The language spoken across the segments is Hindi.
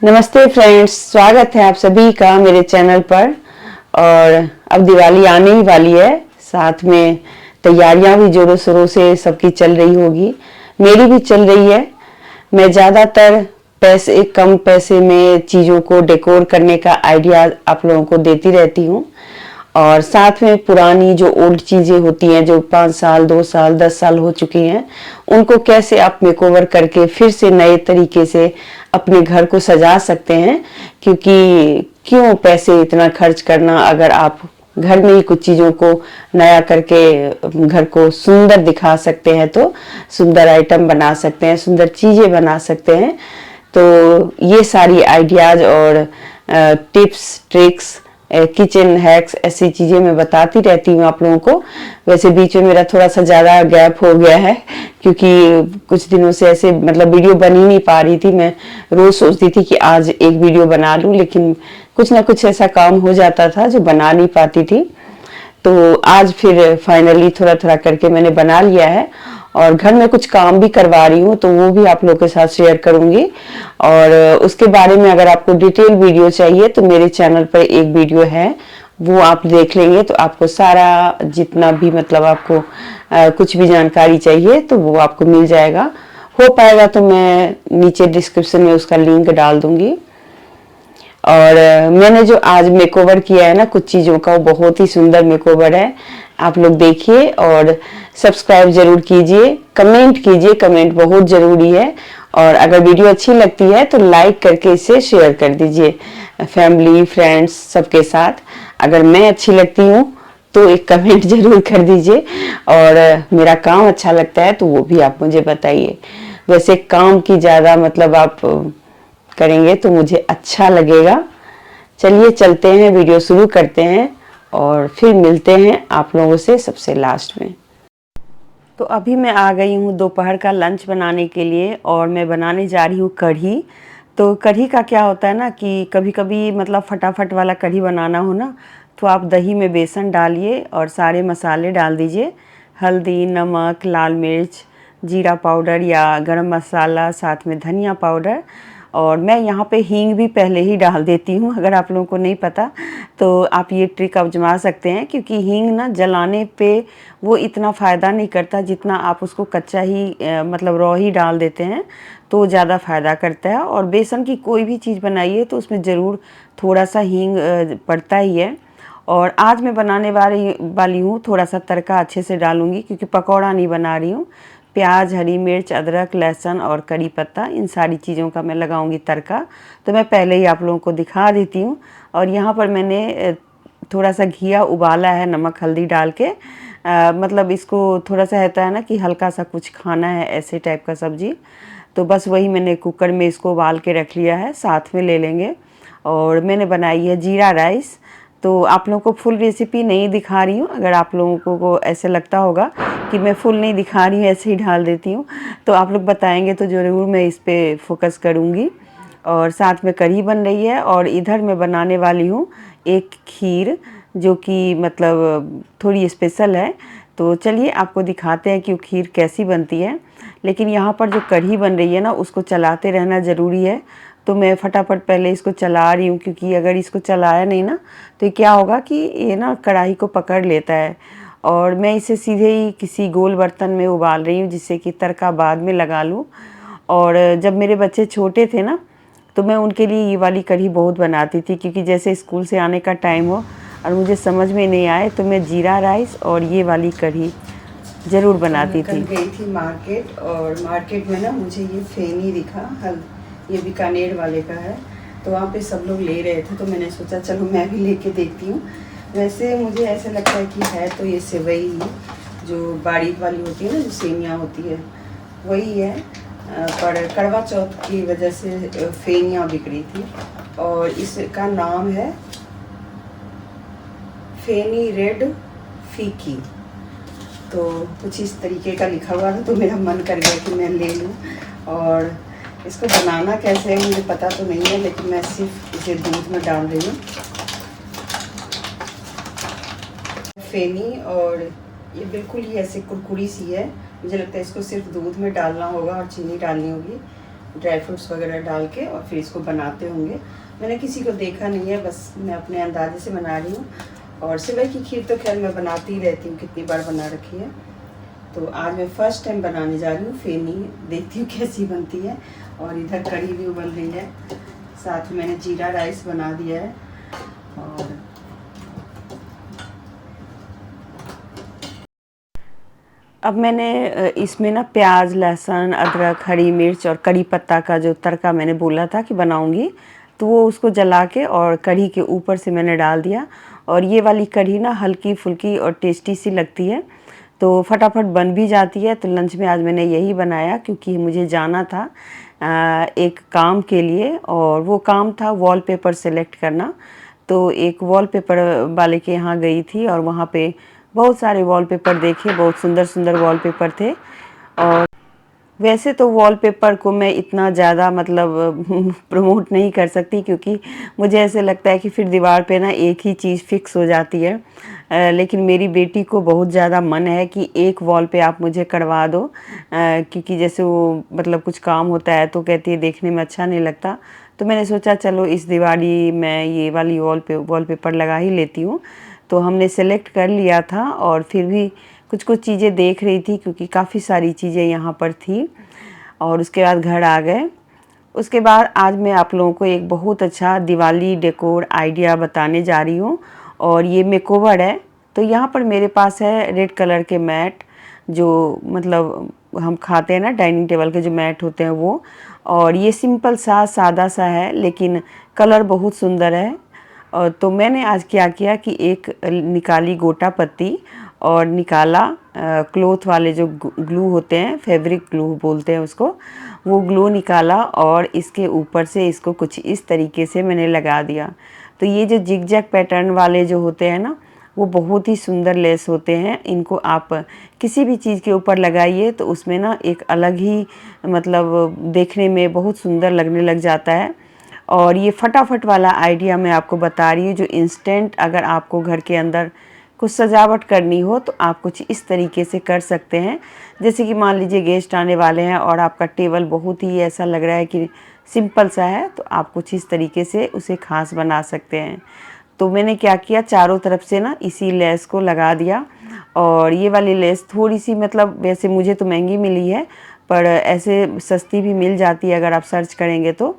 नमस्ते फ्रेंड्स, स्वागत है आप सभी का मेरे चैनल पर। और अब दिवाली आने ही वाली है, साथ में तैयारियां भी जोरों शोरों से सबकी चल रही होगी। मेरी भी चल रही है। मैं ज़्यादातर कम पैसे में चीज़ों को डेकोर करने का आइडिया आप लोगों को देती रहती हूँ। और साथ में पुरानी जो ओल्ड चीज़ें होती हैं, जो 5 साल 2 साल 10 साल हो चुकी हैं, उनको कैसे आप मेकओवर करके फिर से नए तरीके से अपने घर को सजा सकते हैं। क्योंकि क्यों पैसे इतना खर्च करना, अगर आप घर में ही कुछ चीज़ों को नया करके घर को सुंदर दिखा सकते हैं, तो सुंदर आइटम बना सकते हैं, सुंदर चीज़ें बना सकते हैं। तो ये सारी आइडियाज़ और टिप्स ट्रिक्स, किचन हैक्स, ऐसी चीज़ें मैं बताती रहती हूँ आप लोगों को। वैसे बीच में मेरा थोड़ा सा ज़्यादा गैप हो गया है, क्योंकि कुछ दिनों से ऐसे मतलब वीडियो बन ही नहीं पा रही थी। मैं रोज़ सोचती थी कि आज एक वीडियो बना लूँ, लेकिन कुछ ना कुछ ऐसा काम हो जाता था जो बना नहीं पाती थी। तो आज फिर फाइनली थोड़ा थोड़ा करके मैंने बना लिया है, और घर में कुछ काम भी करवा रही हूँ, तो वो भी आप लोगों के साथ शेयर करूंगी। और उसके बारे में अगर आपको डिटेल वीडियो चाहिए तो मेरे चैनल पर एक वीडियो है, वो आप देख लेंगे तो आपको सारा जितना भी मतलब आपको कुछ भी जानकारी चाहिए तो वो आपको मिल जाएगा। हो पाएगा तो मैं नीचे डिस्क्रिप्शन में उसका लिंक डाल दूंगी। और मैंने जो आज मेकओवर किया है ना कुछ चीज़ों का, वो बहुत ही सुंदर मेकओवर है। आप लोग देखिए और सब्सक्राइब जरूर कीजिए, कमेंट कीजिए, कमेंट बहुत ज़रूरी है। और अगर वीडियो अच्छी लगती है तो लाइक करके इसे शेयर कर दीजिए फैमिली फ्रेंड्स सबके साथ। अगर मैं अच्छी लगती हूँ तो एक कमेंट जरूर कर दीजिए, और मेरा काम अच्छा लगता है तो वो भी आप मुझे बताइए। वैसे काम की ज़्यादा मतलब आप करेंगे तो मुझे अच्छा लगेगा। चलिए चलते हैं, वीडियो शुरू करते हैं और फिर मिलते हैं आप लोगों से सबसे लास्ट में। तो अभी मैं आ गई हूँ दोपहर का लंच बनाने के लिए, और मैं बनाने जा रही हूँ कढ़ी। तो कढ़ी का क्या होता है ना कि कभी कभी मतलब फटाफट वाला कढ़ी बनाना हो ना, तो आप दही में बेसन डालिए और सारे मसाले डाल दीजिए, हल्दी, नमक, लाल मिर्च, जीरा पाउडर या गरम मसाला, साथ में धनिया पाउडर। और मैं यहाँ पे हींग भी पहले ही डाल देती हूँ। अगर आप लोगों को नहीं पता तो आप ये ट्रिक आजमा सकते हैं, क्योंकि हींग ना जलाने पे वो इतना फ़ायदा नहीं करता जितना आप उसको कच्चा ही मतलब रॉ ही डाल देते हैं तो ज़्यादा फ़ायदा करता है। और बेसन की कोई भी चीज़ बनाइए तो उसमें ज़रूर थोड़ा सा हींग पड़ता ही है। और आज मैं बनाने वाली हूँ थोड़ा सा तड़का अच्छे से डालूँगी, क्योंकि पकौड़ा नहीं बना रही हूँ। प्याज, हरी मिर्च, अदरक, लहसुन और करी पत्ता, इन सारी चीज़ों का मैं लगाऊंगी तड़का। तो मैं पहले ही आप लोगों को दिखा देती हूँ। और यहाँ पर मैंने थोड़ा सा घिया उबाला है नमक हल्दी डाल के। मतलब इसको थोड़ा सा रहता है ना कि हल्का सा कुछ खाना है, ऐसे टाइप का सब्जी। तो बस वही मैंने कुकर में इसको उबाल के रख लिया है, साथ में ले लेंगे। और मैंने बनाई है जीरा राइस। तो आप लोगों को फुल रेसिपी नहीं दिखा रही हूँ, अगर आप लोगों को ऐसे लगता होगा कि मैं फुल नहीं दिखा रही हूँ, ऐसे ही डाल देती हूँ, तो आप लोग बताएंगे तो ज़रूर मैं इस पर फोकस करूँगी। और साथ में कढ़ी बन रही है, और इधर मैं बनाने वाली हूँ एक खीर, जो कि मतलब थोड़ी स्पेशल है। तो चलिए आपको दिखाते हैं कि वो खीर कैसी बनती है। लेकिन यहाँ पर जो कढ़ी बन रही है ना, उसको चलाते रहना ज़रूरी है। तो मैं फटाफट पहले इसको चला रही हूँ, क्योंकि अगर इसको चलाया नहीं ना तो क्या होगा कि ये ना कढ़ाई को पकड़ लेता है। और मैं इसे सीधे ही किसी गोल बर्तन में उबाल रही हूँ, जिससे कि तड़का बाद में लगा लूँ। और जब मेरे बच्चे छोटे थे ना, तो मैं उनके लिए ये वाली कढ़ी बहुत बनाती थी, क्योंकि जैसे स्कूल से आने का टाइम हो और मुझे समझ में नहीं आए तो मैं जीरा राइस और ये वाली कढ़ी ज़रूर बनाती थी। गई थी मार्केट, और मार्केट में ना मुझे ये फेनी दिखा, ये बीकानेर वाले का है। तो वहाँ पे सब लोग ले रहे थे, तो मैंने सोचा चलो मैं भी लेके देखती हूँ। वैसे मुझे ऐसा लगता है कि है तो ये सेवई ही, जो बारीक वाली होती है ना, जो सेमियाँ होती है वही है। पर करवा चौथ की वजह से फेनियाँ बिक रही थी, और इसका नाम है फेनी रेड फीकी। तो कुछ इस तरीके का लिखा हुआ था, तो मेरा मन कर गया कि मैं ले लूँ। और इसको बनाना कैसे है मुझे पता तो नहीं है, लेकिन मैं सिर्फ इसे दूध में डाल रही हूँ फेनी। और ये बिल्कुल ही ऐसे कुरकुरी सी है, मुझे लगता है इसको सिर्फ दूध में डालना होगा और चीनी डालनी होगी। ड्राई फ्रूट्स वगैरह डाल के और फिर इसको बनाते होंगे। मैंने किसी को देखा नहीं है, बस मैं अपने अंदाजे से बना रही हूँ। और सेवई की खीर तो खैर मैं बनाती ही रहती हूँ, कितनी बार बना रखी है। तो आज मैं फ़र्स्ट टाइम बनाने जा रही हूँ फेनी, देखती हूँ कैसी बनती है। और इधर कढ़ी भी उबल रही है, साथ में मैंने जीरा राइस बना दिया है। और अब मैंने इसमें ना प्याज, लहसुन, अदरक, हरी मिर्च और कड़ी पत्ता का जो तड़का मैंने बोला था कि बनाऊंगी, तो वो उसको जला के और कढ़ी के ऊपर से मैंने डाल दिया। और ये वाली कढ़ी ना हल्की फुल्की और टेस्टी सी लगती है, तो फटाफट बन भी जाती है। तो लंच में आज मैंने यही बनाया, क्योंकि मुझे जाना था एक काम के लिए, और वो काम था वॉलपेपर सेलेक्ट करना। तो एक वॉलपेपर वाले के यहाँ गई थी और वहाँ पे बहुत सारे वॉलपेपर देखे, बहुत सुंदर सुंदर वॉलपेपर थे। और वैसे तो वॉलपेपर को मैं इतना ज़्यादा मतलब प्रमोट नहीं कर सकती, क्योंकि मुझे ऐसे लगता है कि फिर दीवार पे ना एक ही चीज़ फिक्स हो जाती है। लेकिन मेरी बेटी को बहुत ज़्यादा मन है कि एक वॉल पे आप मुझे करवा दो, क्योंकि जैसे वो मतलब कुछ काम होता है तो कहती है देखने में अच्छा नहीं लगता। तो मैंने सोचा चलो इस दिवाली मैं ये वाली वॉलपेपर लगा ही लेती हूँ। तो हमने सेलेक्ट कर लिया था, और फिर भी कुछ कुछ चीज़ें देख रही थी, क्योंकि काफ़ी सारी चीज़ें यहाँ पर थी। और उसके बाद घर आ गए। उसके बाद आज मैं आप लोगों को एक बहुत अच्छा दिवाली डेकोर आइडिया बताने जा रही हूँ, और ये मेकओवर है। तो यहाँ पर मेरे पास है रेड कलर के मैट, जो मतलब हम खाते हैं ना डाइनिंग टेबल के जो मैट होते हैं वो। और ये सिंपल सा सादा सा है, लेकिन कलर बहुत सुंदर है। और तो मैंने आज क्या किया कि एक निकाली गोटा पत्ती, और निकाला क्लोथ वाले जो ग्लू होते हैं, फैब्रिक ग्लू बोलते हैं उसको, वो ग्लू निकाला और इसके ऊपर से इसको कुछ इस तरीके से मैंने लगा दिया। तो ये जो जिग-जैग पैटर्न वाले जो होते हैं ना, वो बहुत ही सुंदर लेस होते हैं। इनको आप किसी भी चीज़ के ऊपर लगाइए तो उसमें ना एक अलग ही मतलब देखने में बहुत सुंदर लगने लग जाता है। और ये फटाफट वाला आइडिया मैं आपको बता रही हूँ, जो इंस्टेंट अगर आपको घर के अंदर कुछ सजावट करनी हो तो आप कुछ इस तरीके से कर सकते हैं। जैसे कि मान लीजिए गेस्ट आने वाले हैं और आपका टेबल बहुत ही ऐसा लग रहा है कि सिंपल सा है, तो आप कुछ इस तरीके से उसे खास बना सकते हैं। तो मैंने क्या किया, चारों तरफ से ना इसी लेस को लगा दिया। और ये वाली लेस थोड़ी सी मतलब वैसे मुझे तो महंगी मिली है, पर ऐसे सस्ती भी मिल जाती है अगर आप सर्च करेंगे तो।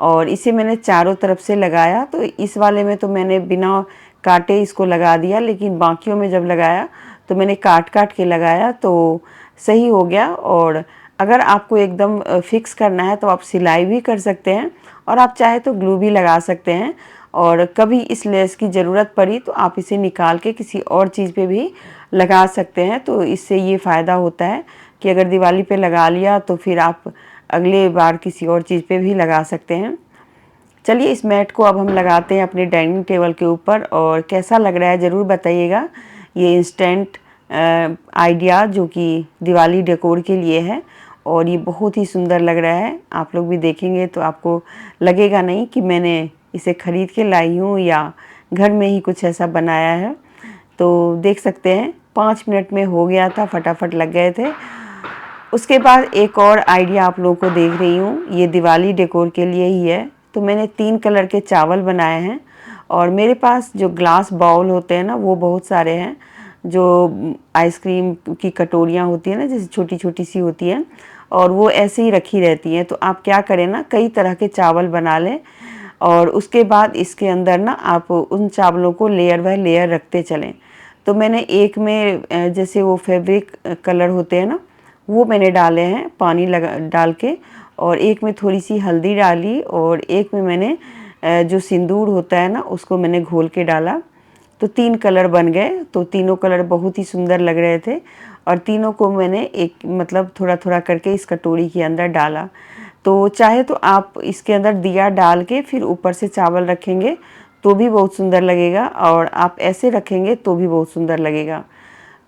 और इसे मैंने चारों तरफ से लगाया। तो इस वाले में तो मैंने बिना काटे इसको लगा दिया, लेकिन बाकियों में जब लगाया तो मैंने काट काट के लगाया, तो सही हो गया। और अगर आपको एकदम फिक्स करना है तो आप सिलाई भी कर सकते हैं, और आप चाहे तो ग्लू भी लगा सकते हैं। और कभी इस लेस की ज़रूरत पड़ी तो आप इसे निकाल के किसी और चीज़ पे भी लगा सकते हैं। तो इससे ये फ़ायदा होता है कि अगर दिवाली पे लगा लिया तो फिर आप अगले बार किसी और चीज़ पे भी लगा सकते हैं। चलिए इस मैट को अब हम लगाते हैं अपने डाइनिंग टेबल के ऊपर, और कैसा लग रहा है ज़रूर बताइएगा। ये इंस्टेंट आइडिया जो कि दिवाली डेकोर के लिए है, और ये बहुत ही सुंदर लग रहा है। आप लोग भी देखेंगे तो आपको लगेगा नहीं कि मैंने इसे ख़रीद के लाई हूँ या घर में ही कुछ ऐसा बनाया है। तो देख सकते हैं 5 मिनट में हो गया था, फटाफट लग गए थे। उसके बाद एक और आइडिया आप लोगों को देख रही हूँ, ये दिवाली डेकोर के लिए ही है। तो मैंने 3 कलर के चावल बनाए हैं, और मेरे पास जो ग्लास बाउल होते हैं ना वो बहुत सारे हैं। जो आइसक्रीम की कटोरियाँ होती हैं ना, जैसे छोटी छोटी सी होती हैं, और वो ऐसे ही रखी रहती हैं। तो आप क्या करें ना, कई तरह के चावल बना लें, और उसके बाद इसके अंदर ना आप उन चावलों को लेयर बाय लेयर रखते चलें। तो मैंने एक में जैसे वो फैब्रिक कलर होते हैं ना, वो मैंने डाले हैं पानी लगा डाल के, और एक में थोड़ी सी हल्दी डाली, और एक में मैंने जो सिंदूर होता है ना उसको मैंने घोल के डाला। तो 3 कलर बन गए। तो तीनों कलर बहुत ही सुंदर लग रहे थे, और तीनों को मैंने एक मतलब थोड़ा थोड़ा करके इस कटोरी के अंदर डाला। तो चाहे तो आप इसके अंदर दिया डाल के फिर ऊपर से चावल रखेंगे तो भी बहुत सुंदर लगेगा, और आप ऐसे रखेंगे तो भी बहुत सुंदर लगेगा।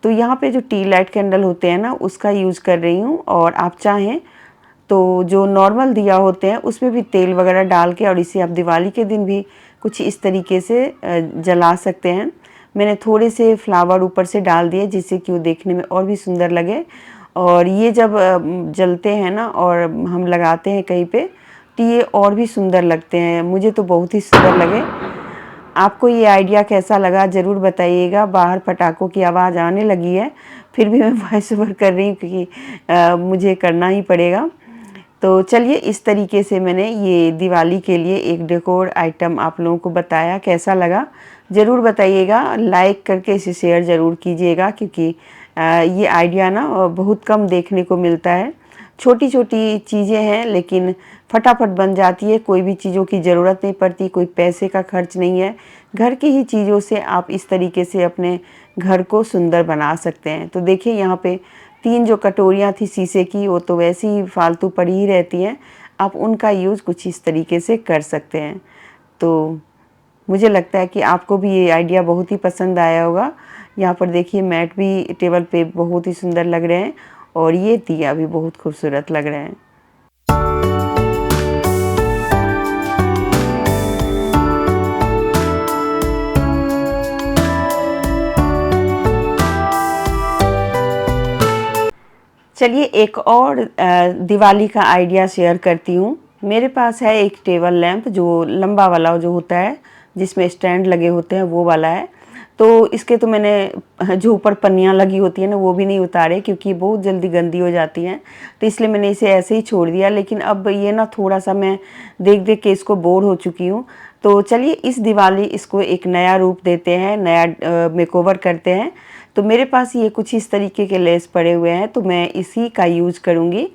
तो यहाँ पे जो टी लाइट कैंडल होते हैं ना उसका यूज़ कर रही हूँ, और आप चाहें तो जो नॉर्मल दिया होते हैं उसमें भी तेल वगैरह डाल के, और इसे आप दिवाली के दिन भी कुछ इस तरीके से जला सकते हैं। मैंने थोड़े से फ्लावर ऊपर से डाल दिए जिससे कि वो देखने में और भी सुंदर लगे। और ये जब जलते हैं ना और हम लगाते हैं कहीं पे, तो ये और भी सुंदर लगते हैं। मुझे तो बहुत ही सुंदर लगे। आपको ये आइडिया कैसा लगा ज़रूर बताइएगा। बाहर पटाखों की आवाज़ आने लगी है, फिर भी मैं वॉइस ओवर कर रही हूँ क्योंकि मुझे करना ही पड़ेगा। तो चलिए, इस तरीके से मैंने ये दिवाली के लिए एक डेकोर आइटम आप लोगों को बताया। कैसा लगा ज़रूर बताइएगा। लाइक करके इसे शेयर ज़रूर कीजिएगा क्योंकि ये आइडिया ना बहुत कम देखने को मिलता है। छोटी छोटी चीज़ें हैं लेकिन फटाफट बन जाती है। कोई भी चीज़ों की ज़रूरत नहीं पड़ती, कोई पैसे का खर्च नहीं है। घर की ही चीज़ों से आप इस तरीके से अपने घर को सुंदर बना सकते हैं। तो देखिए, यहाँ पे 3 जो कटोरियाँ थी शीशे की, वो तो वैसे ही फालतू पड़ी ही रहती हैं। आप उनका यूज़ कुछ इस तरीके से कर सकते हैं। तो मुझे लगता है कि आपको भी ये आइडिया बहुत ही पसंद आया होगा। यहाँ पर देखिए, मैट भी टेबल पे बहुत ही सुंदर लग रहे हैं और ये दिया भी बहुत खूबसूरत लग रहे हैं। चलिए, एक और दिवाली का आइडिया शेयर करती हूँ। मेरे पास है एक टेबल लैंप जो लंबा वाला जो होता है, जिसमें स्टैंड लगे होते हैं, वो वाला है। तो इसके तो मैंने जो ऊपर पन्नियाँ लगी होती हैं ना, वो भी नहीं उतारे क्योंकि बहुत जल्दी गंदी हो जाती हैं। तो इसलिए मैंने इसे ऐसे ही छोड़ दिया। लेकिन अब ये ना थोड़ा सा मैं देख देख के इसको बोर हो चुकी हूँ। तो चलिए, इस दिवाली इसको एक नया रूप देते हैं, नया मेकओवर करते हैं। तो मेरे पास ये कुछ इस तरीके के लेस पड़े हुए हैं, तो मैं इसी का यूज़ करूँगी।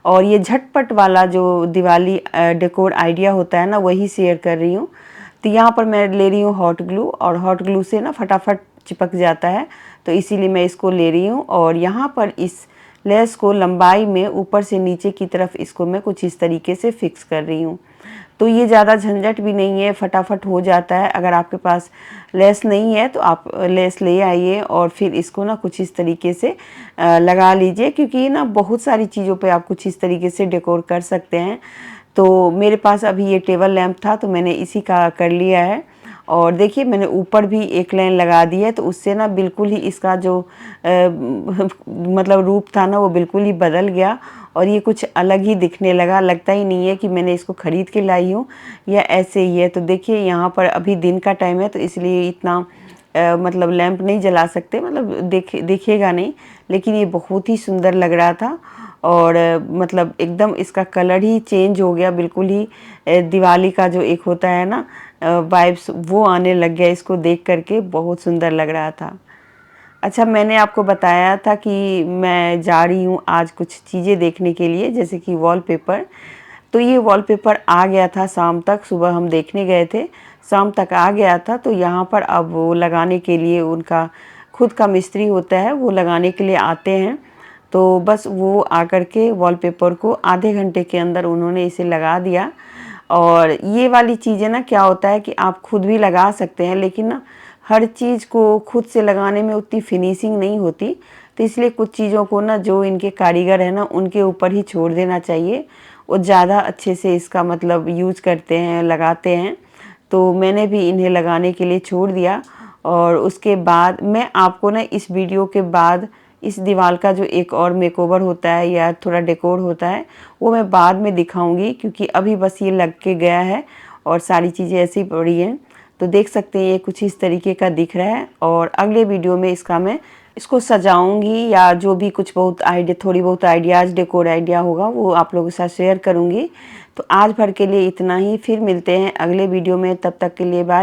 और ये झटपट वाला जो दिवाली डेकोर आइडिया होता है ना, वही शेयर कर रही हूँ। तो यहाँ पर मैं ले रही हूँ हॉट ग्लू, और हॉट ग्लू से ना फटाफट चिपक जाता है, तो इसीलिए मैं इसको ले रही हूँ। और यहाँ पर इस लेस को लंबाई में ऊपर से नीचे की तरफ इसको मैं कुछ इस तरीके से फिक्स कर रही हूँ। तो ये ज़्यादा झंझट भी नहीं है, फटाफट हो जाता है। अगर आपके पास लेस नहीं है तो आप लेस ले आइए और फिर इसको ना कुछ इस तरीके से लगा लीजिए, क्योंकि ना बहुत सारी चीज़ों पे आप कुछ इस तरीके से डेकोर कर सकते हैं। तो मेरे पास अभी ये टेबल लैंप था तो मैंने इसी का कर लिया है। और देखिए, मैंने ऊपर भी एक लाइन लगा दी है, तो उससे ना बिल्कुल ही इसका जो मतलब रूप था ना, वो बिल्कुल ही बदल गया और ये कुछ अलग ही दिखने लगा। लगता ही नहीं है कि मैंने इसको ख़रीद के लाई हूँ या ऐसे ही है। तो देखिए, यहाँ पर अभी दिन का टाइम है तो इसलिए इतना मतलब लैंप नहीं जला सकते, मतलब दिखेगा नहीं। लेकिन ये बहुत ही सुंदर लग रहा था और मतलब एकदम इसका कलर ही चेंज हो गया, बिल्कुल ही दिवाली का जो एक होता है ना वाइब्स, वो आने लग गया। इसको देख करके बहुत सुंदर लग रहा था। अच्छा, मैंने आपको बताया था कि मैं जा रही हूँ आज कुछ चीज़ें देखने के लिए, जैसे कि वॉलपेपर। तो ये वॉलपेपर आ गया था शाम तक, सुबह हम देखने गए थे, शाम तक आ गया था। तो यहाँ पर अब वो लगाने के लिए उनका खुद का मिस्त्री होता है, वो लगाने के लिए आते हैं। तो बस वो आकर के वॉलपेपर को आधे घंटे के अंदर उन्होंने इसे लगा दिया। और ये वाली चीज़ें ना क्या होता है कि आप खुद भी लगा सकते हैं, लेकिन ना हर चीज़ को खुद से लगाने में उतनी फिनिशिंग नहीं होती। तो इसलिए कुछ चीज़ों को ना जो इनके कारीगर हैं ना, उनके ऊपर ही छोड़ देना चाहिए। वो ज़्यादा अच्छे से इसका मतलब यूज़ करते हैं, लगाते हैं। तो मैंने भी इन्हें लगाने के लिए छोड़ दिया। और उसके बाद मैं आपको ना इस वीडियो के बाद इस दीवार का जो एक और मेकओवर होता है या थोड़ा डेकोर होता है, वो मैं बाद में दिखाऊंगी, क्योंकि अभी बस ये लग के गया है और सारी चीज़ें ऐसी पड़ी हैं। तो देख सकते हैं ये कुछ इस तरीके का दिख रहा है। और अगले वीडियो में मैं इसको सजाऊंगी या जो भी कुछ बहुत आइडिया, थोड़ी बहुत आइडियाज़, डेकोर आइडिया होगा, वो आप लोगों के साथ शेयर करूंगी। तो आज भर के लिए इतना ही, फिर मिलते हैं अगले वीडियो में। तब तक के लिए बाय।